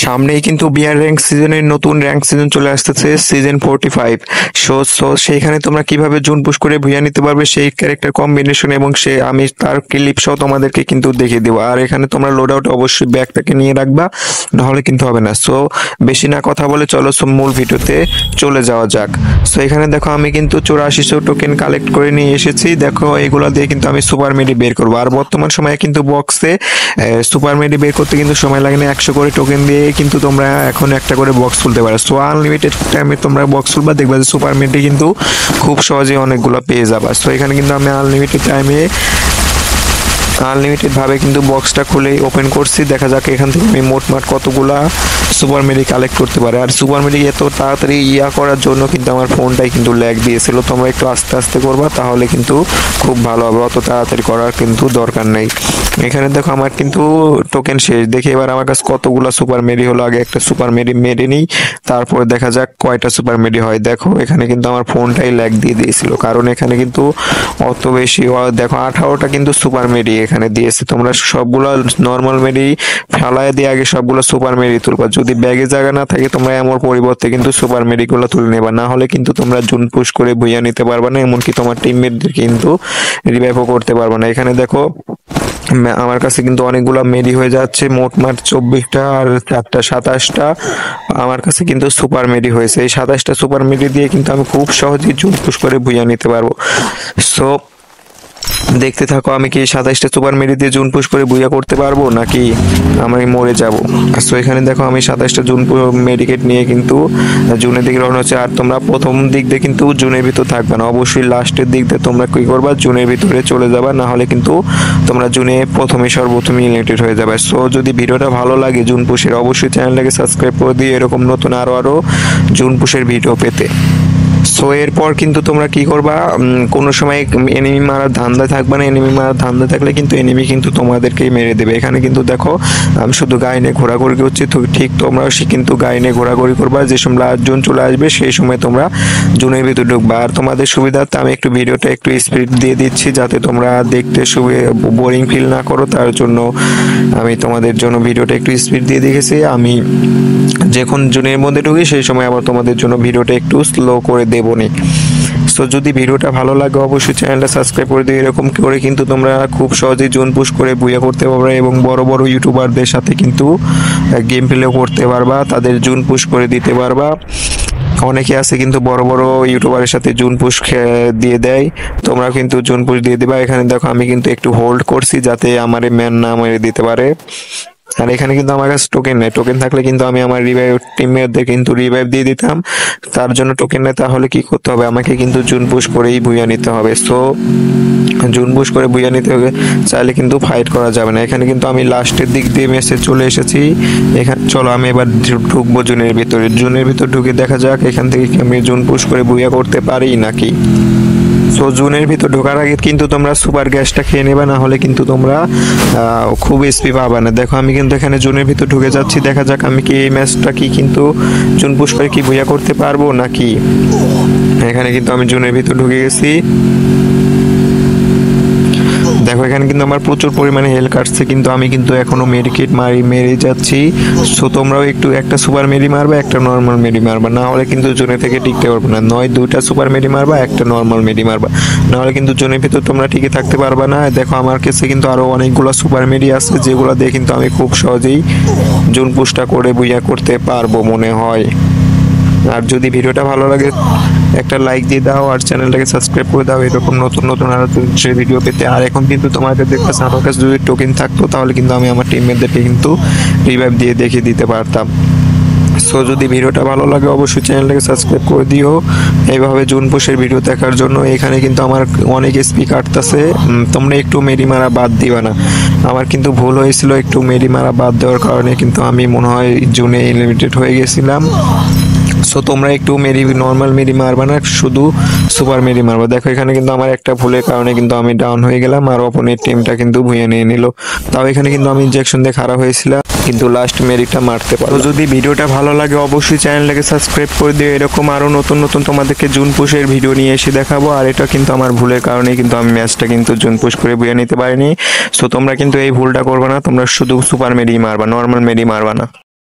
সামনেই কিন্তু বিয়ার র্যাঙ্ক সিজনের নতুন র্যাঙ্ক সিজন চলে আসতেছে, সিজন 45। সেইখানে তোমরা কিভাবে জুন পুশ করে ভুইয়া নিতে পারবে সেই ক্যারেক্টার কম্বিনেশন এবং আমি তার ক্লিপ সহ তোমাদেরকে কিন্তু দেখিয়ে দেবো। আর এখানে তোমরা লোড আউট অবশ্যই ব্যাগটাকে নিয়ে রাখবা, নাহলে কিন্তু হবে না। সো বেশি না কথা বলে চলো মূল ভিডিওতে চলে যাওয়া যাক। সো এখানে দেখো আমি কিন্তু 8400 টোকেন কালেক্ট করে নিয়ে এসেছি। দেখো এগুলো দিয়ে কিন্তু আমি সুপার মেডি বের করবো। আর বর্তমান সময়ে কিন্তু বক্সে সুপার মেডি বের করতে কিন্তু সময় লাগে না, 100 করে টোকেন দিয়ে কিন্তু তোমরা এখন একটা করে বক্স খুলতে পারো। সো আনলিমিটেড টাইমে তোমরা বক্স খুলবা, দেখবা যে সুপার মেডি কিন্তু খুব সহজে অনেকগুলো পেয়ে যাবা। সো এখানে কিন্তু আমি আনলিমিটেড ভাবে কিন্তু বক্সটা খুলে ওপেন করছি। দেখা যাক এখান থেকে আমি মোটমাট কতগুলা সুপার মেডি কালেক্ট করতে পারে। আর সুপার মেডি এত তাড়াতাড়ি করার জন্য কিন্তু আমার ফোনটাই কিন্তু ল্যাগ দিয়েছিল। তোমরা একটু আস্তে আস্তে করবা, তাহলে কিন্তু খুব ভালো হবে, অত তাড়াতাড়ি করার কিন্তু দরকার নেই। এখানে দেখো আমার কিন্তু টোকেন শেষ। দেখি এবার আমার কাছে কতগুলা সুপার মেডি হলো। আগে একটা সুপার মেডি মেরে নিই, তারপর দেখা যাক কয়টা সুপার মেডি হয়। দেখো এখানে কিন্তু আমার ফোনটাই ল্যাগ দিয়ে দিয়েছিল, কারণ এখানে কিন্তু অত বেশি দেখো 18টা কিন্তু সুপার মেডি এখানে দিয়েছে। তোমরা সবগুলো নর্মাল মেডি ফেলায় দিয়ে আগে সবগুলো সুপার মেডি তুলবা। যদি ব্যাগে জায়গা না থাকে তোমরা এমন পরিবর্তে কিন্তু সুপার মেডি গুলো তুলে নেবা, না হলে কিন্তু তোমরা জুন পুশ করে ভুইয়া নিতে পারবা না, এমনকি তোমার টিমমেটদের কিন্তু রিভাইভও করতে পারবা না। এখানে দেখো আমার কাছে কিন্তু অনেকগুলো মেডি হয়ে যাচ্ছে, মোটমাট 24টা আর 4টা 27টা আমার কাছে কিন্তু সুপার মেডি হয়েছে। এই 27টা সুপার মেডি দিয়ে কিন্তু আমি খুব সহজেই জুন পুশ করে ভুইয়া নিতে পারবো। সো দেখতে থাকো, আমি কি 27টা সুপার মেডি দিয়ে জুন পুশ করে বুইয়া করতে পারবো নাকি আমি মরে যাব। সো এখানে দেখো আমি 27টা জুন মেডিকেট নিয়ে কিন্তু জুনের দিকে রওনা হচ্ছে। আর তোমরা প্রথম দিক দিয়ে কিন্তু জুনের ভিতর থাকবে না, অবশ্যই লাস্টের দিক দিয়ে তোমরা কি করবা, জুনের ভিতরে চলে যাবা, না হলে কিন্তু তোমরা জুনে সর্বপ্রথমে ইলেক্টেড হয়ে যাবে। সো যদি ভিডিওটা ভালো লাগে জুন পুশের, অবশ্যই চ্যানেলটাকে সাবস্ক্রাইব করে দিয়ে এরকম নতুন আরো জুন পুশের ভিডিও পেতে। সো এরপর কিন্তু তোমরা কি করবা, কোনো সময় এনিমি মারার ধান্দায় থাকবে না। এনিমি মারার ধান্দায় থাকলে কিন্তু এনিমি কিন্তু তোমাদেরকেই মেরে দেবে। এখানে কিন্তু দেখো আমি শুধু গায়ে নিয়ে ঘোরাঘুরি করছি, তো ঠিক তোমরাও কিন্তু গায়ে নিয়ে ঘোরাঘুরি করবা। যে সময় লাস্ট জুন চলে আসবে সেই সময় তোমরা জুনের ভিতরে ঢুকবা। আর তোমাদের সুবিধার্থে আমি একটু ভিডিওটা একটু স্পিড দিয়ে দিচ্ছি, যাতে তোমরা দেখতে বোরিং ফিল না করো। তার জন্য আমি তোমাদের জন্য ভিডিওটা একটু স্পিড দিয়ে দেখেছি। আমি যখন জুনের মধ্যে ঢুকি সেই সময় আবার তোমাদের জন্য ভিডিওটা একটু স্লো করে দেবনি। সো যদি ভিডিওটা ভালো লাগে অবশ্যই চ্যানেলটা সাবস্ক্রাইব করে দিও। এরকম করে কিন্তু তোমরা খুব সহজেই জুন পুশ করে বুইয়া করতে পারবে এবং বড় বড় ইউটিউবারদের সাথে কিন্তু গেম প্লেও করতে পারবা, তাদের জুন পুশ করে দিতে পারবা। অনেকে আছে কিন্তু বড় বড় ইউটিউবারের সাথে জুন পুশ দিয়ে দেয়, তোমরা কিন্তু জুন পুশ দিয়ে দিবা। এখানে দেখো আমি কিন্তু একটু হোল্ড করছি যাতে আমার ম্যান না মেরে দিতে পারে। আর এখানে কিন্তু আমার কাছে টোকেন নেই, টোকেন থাকলে কিন্তু আমি আমার টিমমেটদের কিন্তু রিভাইভ দিয়ে দিতাম। তার জন্য টোকেন নেই, তাহলে কি করতে হবে, আমাকে কিন্তু জুন পুশ করেই ভুইয়া নিতে হবে। সো জুন পুশ করে ভুইয়া নিতে হবে, চাইলে কিন্তু ফাইট করা যাবে না। এখানে কিন্তু আমি লাস্টের দিক দিয়ে মেসে চলে এসেছি। এখানে চলো আমি এবার ঢুকবো জুনের ভিতরে। জুনের ভিতর ঢুকে দেখা যাক এখান থেকে আমি জুন পুশ করে ভুইয়া করতে পারি নাকি। সো জুনের ভিতর ঢোকার আগে কিন্তু তোমরা সুপার গ্যাসটা খেয়ে নেবে, না হলে কিন্তু তোমরা খুব এসপি পাবে না। দেখো আমি কিন্তু এখানে জুনের ভিতর ঢুকে যাচ্ছি, দেখা যাক আমি কি এই ম্যাচটা কি কিন্তু জুন পুশ করে কি ভুইয়া করতে পারবো নাকি। এখানে কিন্তু আমি জুনের ভিতর ঢুকে গেছি। দেখো এখানে কিন্তু আমার প্রচুর পরিমাণে হেল কাটছে, কিন্তু আমি কিন্তু এখনো মেডিকেট মেরে যাচ্ছি। সো তোমরাও একটু একটা সুপার মেডি মারবা, একটা নর্মাল মেডি মারবা, না হলে কিন্তু জোনে থেকে টিকতে পারবে না। নয় দুইটা সুপার মেডি মারবা, একটা নর্মাল মেডি মারবা, না হলে কিন্তু জোনের ভিতর তোমরা টিকে থাকতে পারবা না। দেখো আমার কাছে কিন্তু আরো অনেকগুলো সুপার মেডি আছে, যেগুলো দিয়ে কিন্তু আমি খুব সহজেই জোন পুশটা করে বুইয়া করতে পারবো মনে হয়। আর যদি ভিডিওটা ভালো লাগে একটা লাইক দিয়ে দাও, আর চ্যানেলটাকে সাবস্ক্রাইব করে দাও এরকম নতুন নতুন আরো ভিডিও পেতে। আর এখন কিন্তু তোমাদের দেখতেছ আমার কাছে যদি টোকেন থাকতো তাহলে কিন্তু আমি আমার টিমমেটদেরকে কিন্তু রিভাইভ দিয়ে দেখিয়ে দিতে পারতাম। সো যদি ভিডিওটা ভালো লাগে অবশ্যই চ্যানেলটাকে সাবস্ক্রাইব করে দিও এইভাবে জুন পুশের ভিডিও দেখার জন্য। এখানে কিন্তু আমার অনেক এসপি কাটতেছে, তোমরা একটু মেডি মারা বাদ দিবা না। আমার কিন্তু ভুল হয়েছিল, একটু মেডি মারা বাদ দেওয়ার কারণে কিন্তু আমি মনে হয় জুনে লিমিটেড হয়ে গেছিলাম। সো তোমরা একটু নর্মাল মেডি মারবা না, শুধু সুপার মেডি মারবা। দেখো এখানে কিন্তু আমার একটা ভুলের কারণে কিন্তু আমি ডাউন হয়ে গেলাম, আর অপোনেন্ট টিমটা কিন্তু ভুইয়া নিয়ে নিল। তাও এখানে কিন্তু আমি ইনজেকশন দিয়ে খারাপ হয়েছিলাম, কিন্তু লাস্ট মেডিটা মারতে পারো। যদি ভিডিওটা ভালো লাগে অবশ্যই চ্যানেলটাকে সাবস্ক্রাইব করে দিও। এরকম আরো নতুন নতুন তোমাদেরকে জুন পুশের ভিডিও নিয়ে এসে দেখাবো। আর এটা কিন্তু আমার ভুলের কারণে কিন্তু আমি ম্যাচটা কিন্তু জুন পুশ করে ভুইয়া নিতে পারিনি। সো তোমরা কিন্তু এই ভুলটা করবে না, তোমরা শুধু সুপার মেডি মারবা, নর্মাল মেডি মারবা না।